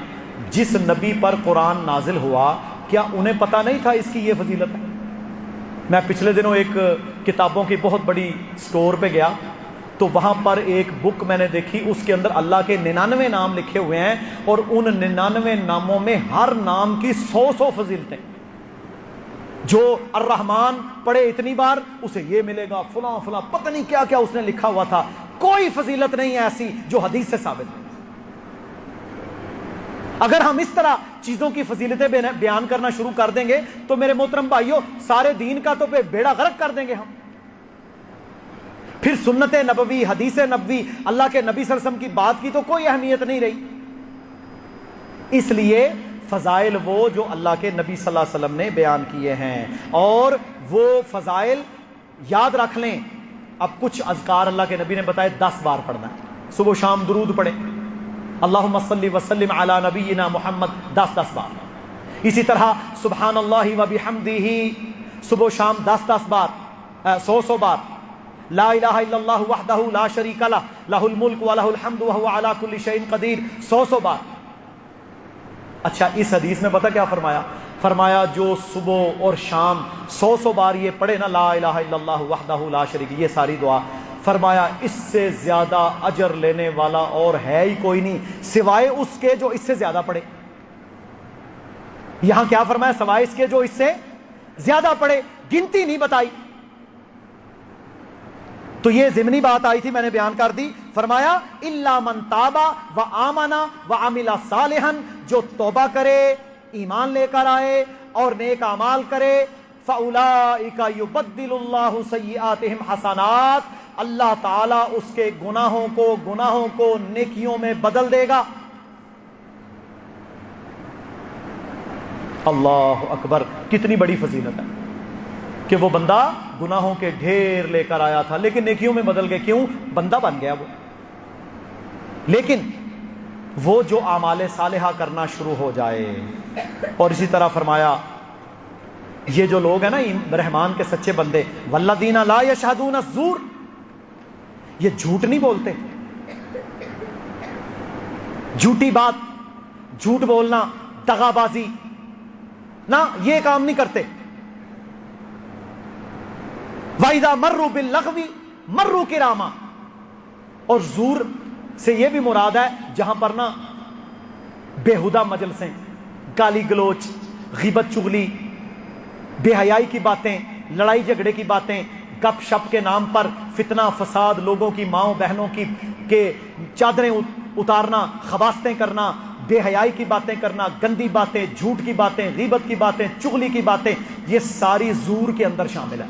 جس نبی پر قرآن نازل ہوا کیا انہیں پتہ نہیں تھا اس کی یہ فضیلت ہے؟ میں پچھلے دنوں ایک کتابوں کی بہت بڑی سٹور پہ گیا تو وہاں پر ایک بک میں نے دیکھی، اس کے اندر اللہ کے 99 نام لکھے ہوئے ہیں، اور ان 99 ناموں میں ہر نام کی 100 فضیلتیں. جو الرحمن پڑھے اتنی بار اسے یہ ملے گا، فلاں فلاں پتہ نہیں کیا کیا اس نے لکھا ہوا تھا. کوئی فضیلت نہیں ہے ایسی جو حدیث سے ثابت ہے. اگر ہم اس طرح چیزوں کی فضیلتیں بیان کرنا شروع کر دیں گے تو میرے محترم بھائیوں سارے دین کا تو بیڑا غرق کر دیں گے ہم. پھر سنت نبوی، حدیث نبوی، اللہ کے نبی صلی اللہ علیہ وسلم کی بات کی تو کوئی اہمیت نہیں رہی. اس لیے فضائل وہ جو اللہ کے نبی صلی اللہ علیہ وسلم نے بیان کیے ہیں، اور وہ فضائل یاد رکھ لیں. اب کچھ اذکار اللہ کے نبی نے بتائے 10 بار پڑھنا ہے. صبح و شام درود پڑھیں، اللہم صلی وسلم علی نبینا محمد 10 بار. اسی طرح سبحان اللہ و بحمدہ صبح و شام 10 بار، 100 بار. لا الہ الا اللہ وحدہ لا شریک لہ لہ الملک و لہ الحمد وہو علی کل شیء قدیر 100 بار. اچھا اس حدیث میں پتہ کیا فرمایا؟ فرمایا جو صبح اور شام 100 بار یہ پڑھے نا، لا الہ الا اللہ وحدہ لا شریک، یہ ساری دعا، فرمایا اس سے زیادہ اجر لینے والا اور ہے ہی کوئی نہیں سوائے اس کے جو اس سے زیادہ پڑھے. یہاں کیا فرمایا؟ سوائے اس کے جو اس سے زیادہ پڑھے، گنتی نہیں بتائی. تو یہ ضمنی بات آئی تھی، میں نے بیان کر دی. فرمایا الا من تاب و آمن و عمل صالحا، جو توبہ کرے، ایمان لے کر آئے اور نیک اعمال کرے، فاولئک یبدل اللہ سیئاتہم حسنات، اللہ تعالیٰ اس کے گناہوں کو نیکیوں میں بدل دے گا. اللہ اکبر، کتنی بڑی فضیلت ہے. کہ وہ بندہ گناہوں کے ڈھیر لے کر آیا تھا لیکن نیکیوں میں بدل گئے. کیوں؟ بندہ بن گیا وہ. لیکن وہ جو اعمال صالحہ کرنا شروع ہو جائے. اور اسی طرح فرمایا یہ جو لوگ ہیں نا رحمان کے سچے بندے، والذین لا یشہدون الزور، یہ جھوٹ نہیں بولتے. جھوٹی بات، جھوٹ بولنا، دغا بازی، نہ یہ کام نہیں کرتے. وَإِذَا مَرُّوا بِاللَّغْوِ مَرُّوا كِرَامًا. اور زور سے یہ بھی مراد ہے جہاں پر نا بےہودہ مجلسیں، گالی گلوچ، غیبت چغلی، بے حیائی کی باتیں، لڑائی جھگڑے کی باتیں، گپ شپ کے نام پر فتنہ فساد، لوگوں کی ماؤں بہنوں کی کے چادریں اتارنا، خباستیں کرنا، بے حیائی کی باتیں کرنا، گندی باتیں، جھوٹ کی باتیں، غیبت کی باتیں، چغلی کی باتیں، یہ ساری زور کے اندر شامل ہے.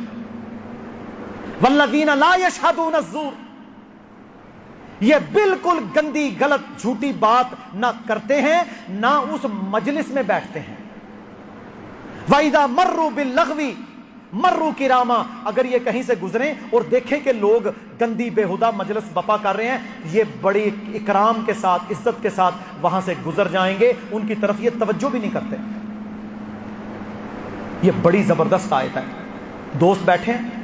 والذین لا یشہدون الزور، یہ بالکل گندی غلط جھوٹی بات نہ کرتے ہیں نہ اس مجلس میں بیٹھتے ہیں. وَإِذَا مَرُّوا بِاللَّغْوِ مَرُّوا كِرَامًا. اگر یہ کہیں سے گزریں اور دیکھیں کہ لوگ گندی بےہودہ مجلس بپا کر رہے ہیں، یہ بڑی اکرام کے ساتھ، عزت کے ساتھ وہاں سے گزر جائیں گے، ان کی طرف یہ توجہ بھی نہیں کرتے. یہ بڑی زبردست آیت ہے. دوست بیٹھے ہیں،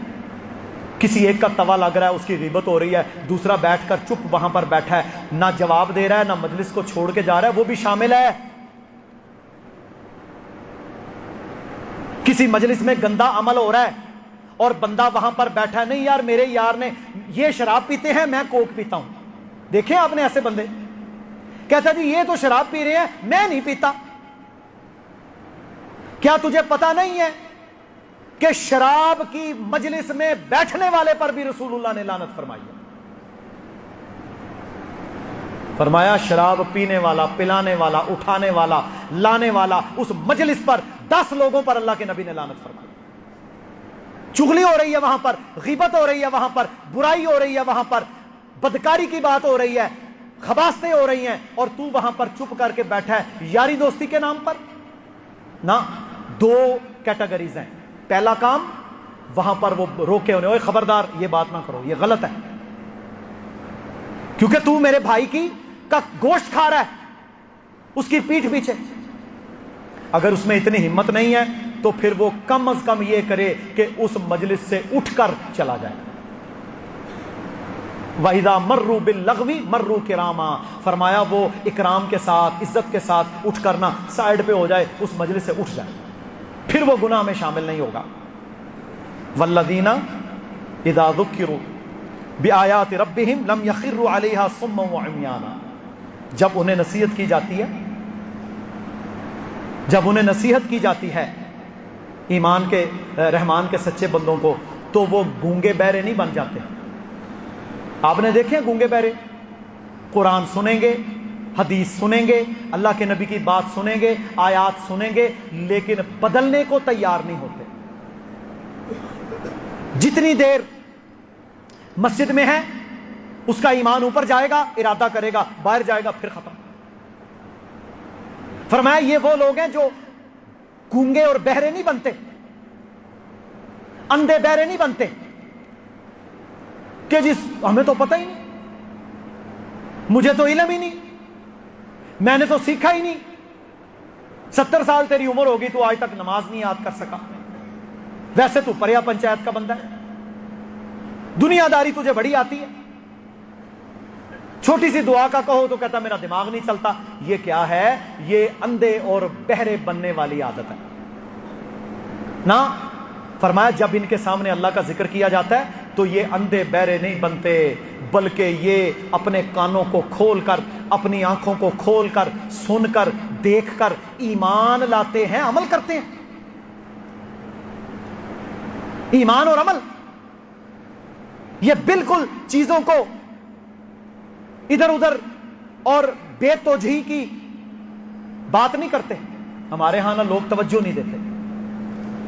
کسی ایک کا توا لگ رہا ہے، اس کی غیبت ہو رہی ہے، دوسرا بیٹھ کر چپ وہاں پر بیٹھا ہے، نہ جواب دے رہا ہے، نہ مجلس کو چھوڑ کے جا رہا ہے، وہ بھی شامل ہے. کسی مجلس میں گندا عمل ہو رہا ہے اور بندہ وہاں پر بیٹھا ہے، نہیں یار میرے یار نے یہ شراب پیتے ہیں، میں کوک پیتا ہوں. دیکھیں آپ نے ایسے بندے، کہتا جی یہ تو شراب پی رہے ہیں، میں نہیں پیتا. کیا تجھے پتا نہیں ہے کہ شراب کی مجلس میں بیٹھنے والے پر بھی رسول اللہ نے لعنت فرمائی ہے؟ فرمایا شراب پینے والا، پلانے والا، اٹھانے والا، لانے والا، اس مجلس پر 10 لوگوں پر اللہ کے نبی نے لعنت فرمائی. چغلی ہو رہی ہے وہاں پر، غیبت ہو رہی ہے وہاں پر، برائی ہو رہی ہے وہاں پر، بدکاری کی بات ہو رہی ہے، خباستیں ہو رہی ہیں، اور تو وہاں پر چپ کر کے بیٹھا ہے یاری دوستی کے نام پر. نہ، 2 کیٹیگریز ہیں. پہلا کام وہاں پر وہ روکے ہونے، اوے خبردار یہ بات نہ کرو، یہ غلط ہے، کیونکہ تو میرے بھائی کی کا گوشت کھا رہا ہے اس کی پیٹھ پیچھے. اگر اس میں اتنی ہمت نہیں ہے تو پھر وہ کم از کم یہ کرے کہ اس مجلس سے اٹھ کر چلا جائے. وَإِذَا مَرُّوا بِاللَّغْوِ مَرُّوا كِرَامًا. فرمایا وہ اکرام کے ساتھ، عزت کے ساتھ اٹھ کرنا، سائیڈ پہ ہو جائے، اس مجلس سے اٹھ جائے، پھر وہ گناہ میں شامل نہیں ہوگا. وَالَّذِينَ إِذَا ذُكِّرُوا بِآيَاتِ رَبِّهِمْ لَمْ يَخِرُّوا عَلَيْهَا صُمًّا وَعُمْيَانًا. جب انہیں نصیحت کی جاتی ہے، جب انہیں نصیحت کی جاتی ہے ایمان کے رحمان کے سچے بندوں کو، تو وہ گونگے بہرے نہیں بن جاتے. آپ نے دیکھے گونگے بہرے قرآن سنیں گے، حدیث سنیں گے، اللہ کے نبی کی بات سنیں گے، آیات سنیں گے، لیکن بدلنے کو تیار نہیں ہوتے. جتنی دیر مسجد میں ہے اس کا ایمان اوپر جائے گا، ارادہ کرے گا، باہر جائے گا پھر ختم. فرمایا یہ وہ لوگ ہیں جو گونگے اور بہرے نہیں بنتے، اندھے بہرے نہیں بنتے کہ جس ہمیں تو پتہ ہی نہیں، مجھے تو علم ہی نہیں، میں نے تو سیکھا ہی نہیں، 70 سال تیری عمر ہوگی تو آج تک نماز نہیں یاد کر سکا، ویسے تو پریا پنچایت کا بندہ ہے، دنیا داری تجھے بڑی آتی ہے، چھوٹی سی دعا کا کہو تو کہتا میرا دماغ نہیں چلتا. یہ کیا ہے؟ یہ اندھے اور بہرے بننے والی عادت ہے. نہ، فرمایا جب ان کے سامنے اللہ کا ذکر کیا جاتا ہے تو یہ اندھے بہرے نہیں بنتے، بلکہ یہ اپنے کانوں کو کھول کر، اپنی آنکھوں کو کھول کر، سن کر، دیکھ کر ایمان لاتے ہیں، عمل کرتے ہیں. ایمان اور عمل، یہ بالکل چیزوں کو ادھر ادھر اور بے توجہی کی بات نہیں کرتے. ہمارے ہاں نہ لوگ توجہ نہیں دیتے،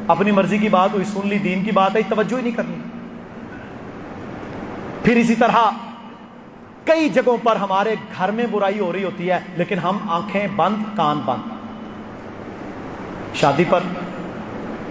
اپنی مرضی کی بات ہوئی، سن لی، دین کی بات ہے، توجہ ہی نہیں کرنی. پھر اسی طرح کئی جگہوں پر ہمارے گھر میں برائی ہو رہی ہوتی ہے لیکن ہم آنکھیں بند، کان بند. شادی پر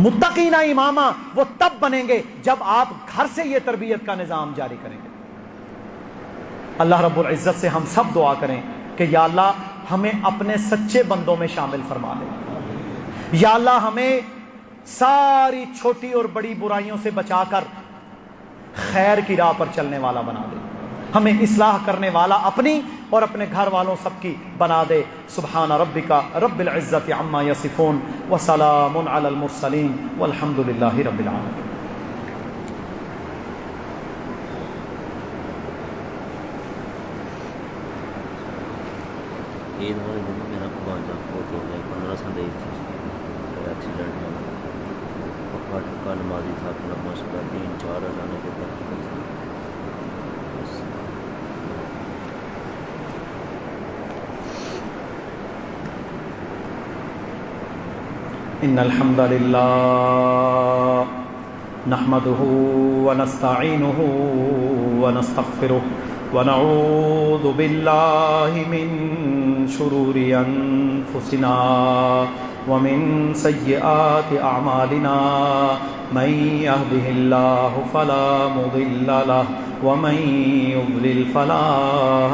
متقینا اماما وہ تب بنیں گے جب آپ گھر سے یہ تربیت کا نظام جاری کریں گے۔ اللہ رب العزت سے ہم سب دعا کریں کہ یا اللہ ہمیں اپنے سچے بندوں میں شامل فرما دے، یا اللہ ہمیں ساری چھوٹی اور بڑی برائیوں سے بچا کر خیر کی راہ پر چلنے والا بنا دے، ہمیں اصلاح کرنے والا اپنی اور اپنے گھر والوں سب کی بنا دے۔ سبحان ربک رب العزت عما یصفون وسلام علی المرسلین والحمد للہ رب العالمین۔ عید والے دن میرا بھانجا فوت ہو گیا، 15 سال ایکسیڈنٹ میں پکا ٹکا نمازی تھا، اپنا مشورہ 3-4 ہزانے کے بعد ان الحمد للہ نحمده ونستعینه ونستغفره ونعوذ باللہ من شرور انفسنا ومن سیئات اعمالنا من يهده الله فلا مضل له ومن يضلل فلا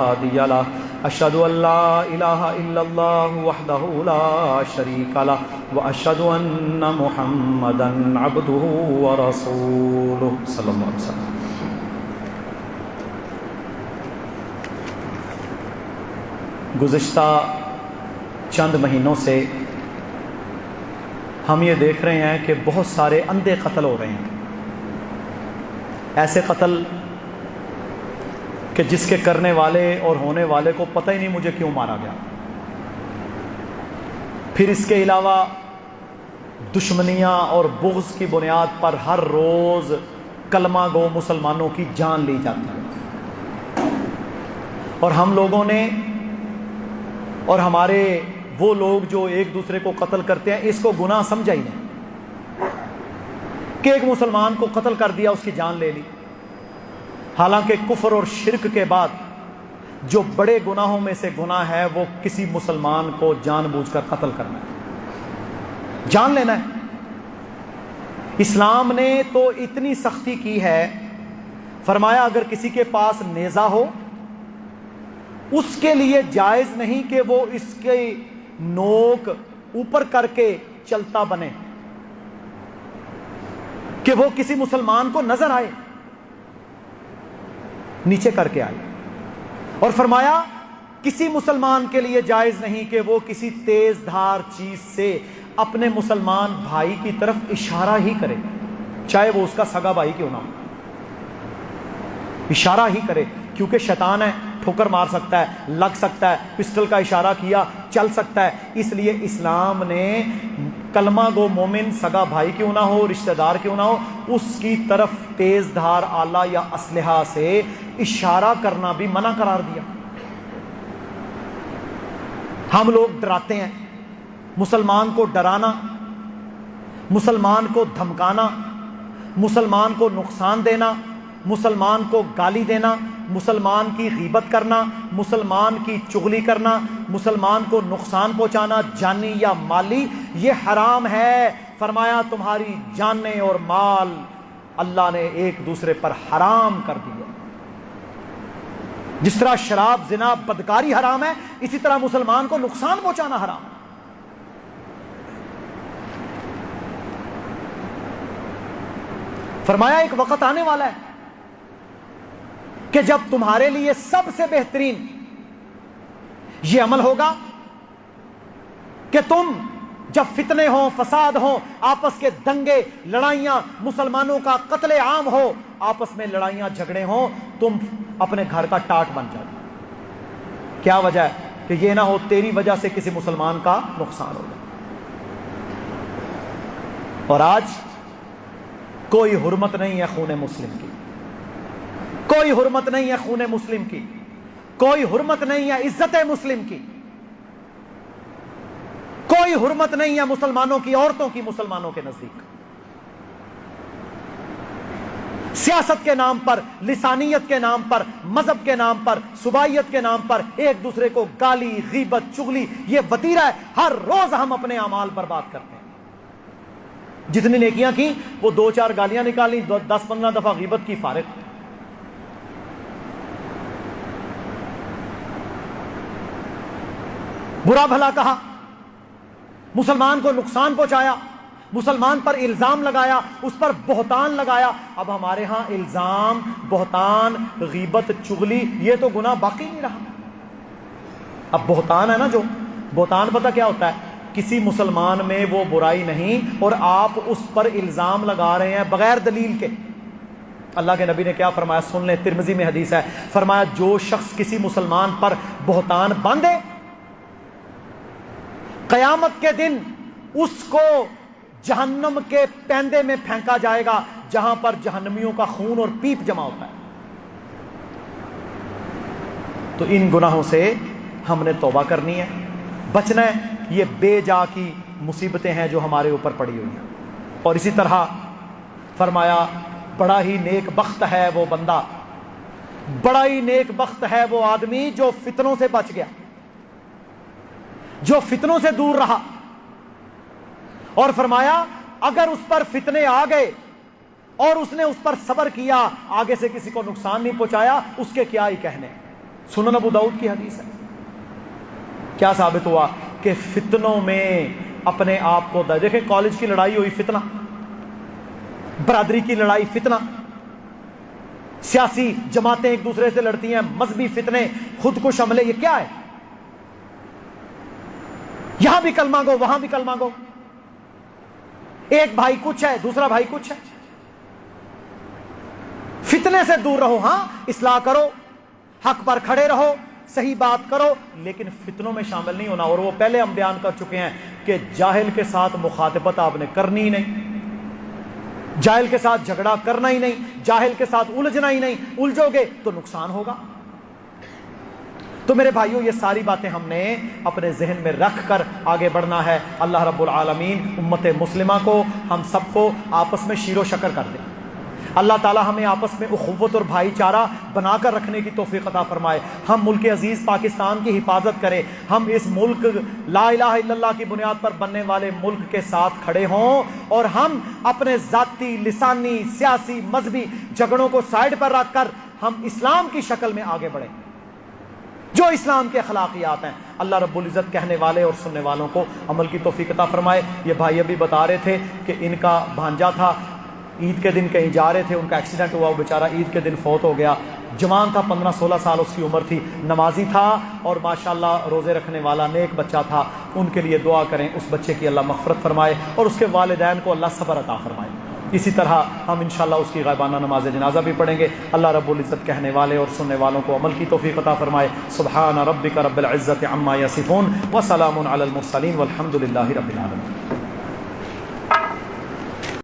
هادي له اشهد ان لا اله الا الله وحده لا شريك له واشهد ان محمدا عبده ورسوله صلی اللہ علیہ وسلم۔ گزشتہ چند مہینوں سے ہم یہ دیکھ رہے ہیں کہ بہت سارے اندھے قتل ہو رہے ہیں، ایسے قتل کہ جس کے کرنے والے اور ہونے والے کو پتہ ہی نہیں مجھے کیوں مارا گیا۔ پھر اس کے علاوہ دشمنیاں اور بغض کی بنیاد پر ہر روز کلمہ گو مسلمانوں کی جان لی جاتی ہے، اور ہم لوگوں نے اور ہمارے وہ لوگ جو ایک دوسرے کو قتل کرتے ہیں اس کو گناہ سمجھا ہی نہیں کہ ایک مسلمان کو قتل کر دیا، اس کی جان لے لی، حالانکہ کفر اور شرک کے بعد جو بڑے گناہوں میں سے گناہ ہے وہ کسی مسلمان کو جان بوجھ کر قتل کرنا ہے، جان لینا ہے۔ اسلام نے تو اتنی سختی کی ہے، فرمایا اگر کسی کے پاس نیزہ ہو اس کے لیے جائز نہیں کہ وہ اس کے نوک اوپر کر کے چلتا بنے، کہ وہ کسی مسلمان کو نظر آئے، نیچے کر کے آئے، اور فرمایا کسی مسلمان کے لیے جائز نہیں کہ وہ کسی تیز دھار چیز سے اپنے مسلمان بھائی کی طرف اشارہ ہی کرے، چاہے وہ اس کا سگا بھائی کیوں نہ ہو، اشارہ ہی کرے، کیونکہ شیطان ہے، ٹھوکر مار سکتا ہے، لگ سکتا ہے، پسٹل کا اشارہ کیا چل سکتا ہے۔ اس لیے اسلام نے کلمہ گو مومن سگا بھائی کیوں نہ ہو، رشتہ دار کیوں نہ ہو، اس کی طرف تیز دھار آلہ یا اسلحہ سے اشارہ کرنا بھی منع قرار دیا۔ ہم لوگ ڈراتے ہیں، مسلمان کو ڈرانا، مسلمان کو دھمکانا، مسلمان کو نقصان دینا، مسلمان کو گالی دینا، مسلمان کی غیبت کرنا، مسلمان کی چغلی کرنا، مسلمان کو نقصان پہنچانا جانی یا مالی، یہ حرام ہے۔ فرمایا تمہاری جانیں اور مال اللہ نے ایک دوسرے پر حرام کر دیا۔ جس طرح شراب، زنا، بدکاری حرام ہے، اسی طرح مسلمان کو نقصان پہنچانا حرام ہے۔ فرمایا ایک وقت آنے والا ہے کہ جب تمہارے لیے سب سے بہترین یہ عمل ہوگا کہ تم جب فتنے ہوں، فساد ہوں، آپس کے دنگے، لڑائیاں، مسلمانوں کا قتل عام ہو، آپس میں لڑائیاں جھگڑے ہوں، تم اپنے گھر کا ٹاٹ بن جاؤ۔ کیا وجہ ہے؟ کہ یہ نہ ہو تیری وجہ سے کسی مسلمان کا نقصان ہو جائے۔ اور آج کوئی حرمت نہیں ہے خون مسلم کی، کوئی حرمت نہیں ہے خون مسلم کی، کوئی حرمت نہیں ہے عزت مسلم کی، کوئی حرمت نہیں ہے مسلمانوں کی عورتوں کی مسلمانوں کے نزدیک۔ سیاست کے نام پر، لسانیت کے نام پر، مذہب کے نام پر، صوبائیت کے نام پر ایک دوسرے کو گالی، غیبت، چغلی، یہ وتیرہ ہے۔ ہر روز ہم اپنے اعمال برباد کرتے ہیں۔ جتنی نیکیاں کی وہ 2-4 گالیاں نکالی، 10-15 دفعہ غیبت کی، فارغ۔ برا بھلا کہا، مسلمان کو نقصان پہنچایا، مسلمان پر الزام لگایا، اس پر بہتان لگایا۔ اب ہمارے ہاں الزام، بہتان، غیبت، چغلی یہ تو گناہ باقی نہیں رہا۔ اب بہتان ہے نا، جو بہتان پتہ کیا ہوتا ہے؟ کسی مسلمان میں وہ برائی نہیں اور آپ اس پر الزام لگا رہے ہیں بغیر دلیل کے۔ اللہ کے نبی نے کیا فرمایا؟ سن لیں، ترمذی میں حدیث ہے، فرمایا جو شخص کسی مسلمان پر بہتان باندھے، قیامت کے دن اس کو جہنم کے پیندے میں پھینکا جائے گا جہاں پر جہنمیوں کا خون اور پیپ جمع ہوتا ہے۔ تو ان گناہوں سے ہم نے توبہ کرنی ہے، بچنا ہے۔ یہ بے جا کی مصیبتیں ہیں جو ہمارے اوپر پڑی ہوئی ہیں۔ اور اسی طرح فرمایا بڑا ہی نیک بخت ہے وہ بندہ، بڑا ہی نیک بخت ہے وہ آدمی جو فتنوں سے بچ گیا، جو فتنوں سے دور رہا۔ اور فرمایا اگر اس پر فتنے آ گئے اور اس نے اس پر صبر کیا، آگے سے کسی کو نقصان نہیں پہنچایا، اس کے کیا ہی کہنے۔ سنن ابو داؤد کی حدیث ہے۔ کیا ثابت ہوا؟ کہ فتنوں میں اپنے آپ کو دیکھیں، کالج کی لڑائی ہوئی فتنہ، برادری کی لڑائی فتنہ، سیاسی جماعتیں ایک دوسرے سے لڑتی ہیں، مذہبی فتنے، خود کش حملے، یہ کیا ہے؟ یہاں بھی کلمہ گو، وہاں بھی کلمہ گو، ایک بھائی کچھ ہے، دوسرا بھائی کچھ ہے۔ فتنے سے دور رہو، ہاں اصلاح کرو، حق پر کھڑے رہو، صحیح بات کرو، لیکن فتنوں میں شامل نہیں ہونا۔ اور وہ پہلے ہم بیان کر چکے ہیں کہ جاہل کے ساتھ مخاطبت آپ نے کرنی ہی نہیں، جاہل کے ساتھ جھگڑا کرنا ہی نہیں، جاہل کے ساتھ الجھنا ہی نہیں، الجھو گے تو نقصان ہوگا۔ تو میرے بھائیوں، یہ ساری باتیں ہم نے اپنے ذہن میں رکھ کر آگے بڑھنا ہے۔ اللہ رب العالمین امت مسلمہ کو، ہم سب کو آپس میں شیر و شکر کر دے۔ اللہ تعالی ہمیں آپس میں اخوت اور بھائی چارہ بنا کر رکھنے کی توفیق عطا فرمائے۔ ہم ملک عزیز پاکستان کی حفاظت کریں، ہم اس ملک لا الہ الا اللہ کی بنیاد پر بننے والے ملک کے ساتھ کھڑے ہوں، اور ہم اپنے ذاتی، لسانی، سیاسی، مذہبی جھگڑوں کو سائڈ پر رکھ کر ہم اسلام کی شکل میں آگے بڑھیں، جو اسلام کے اخلاقیات ہیں۔ اللہ رب العزت کہنے والے اور سننے والوں کو عمل کی توفیق عطا فرمائے۔ یہ بھائی ابھی بتا رہے تھے کہ ان کا بھانجا تھا، عید کے دن کہیں جا رہے تھے، ان کا ایکسیڈنٹ ہوا، وہ بیچارہ عید کے دن فوت ہو گیا۔ جوان تھا، 15-16 سال اس کی عمر تھی، نمازی تھا اور ماشاءاللہ روزے رکھنے والا نیک بچہ تھا۔ ان کے لیے دعا کریں، اس بچے کی اللہ مغفرت فرمائے اور اس کے والدین کو اللہ صبر عطا فرمائے۔ اسی طرح ہم انشاءاللہ اس کی غائبانہ نماز جنازہ بھی پڑھیں گے۔ اللہ رب العزت کہنے والے اور سننے والوں کو عمل کی توفیق عطا فرمائے۔ سبحان ربک رب العزت عما یصفون وسلام علی المرسلین والحمد للہ رب العالمین۔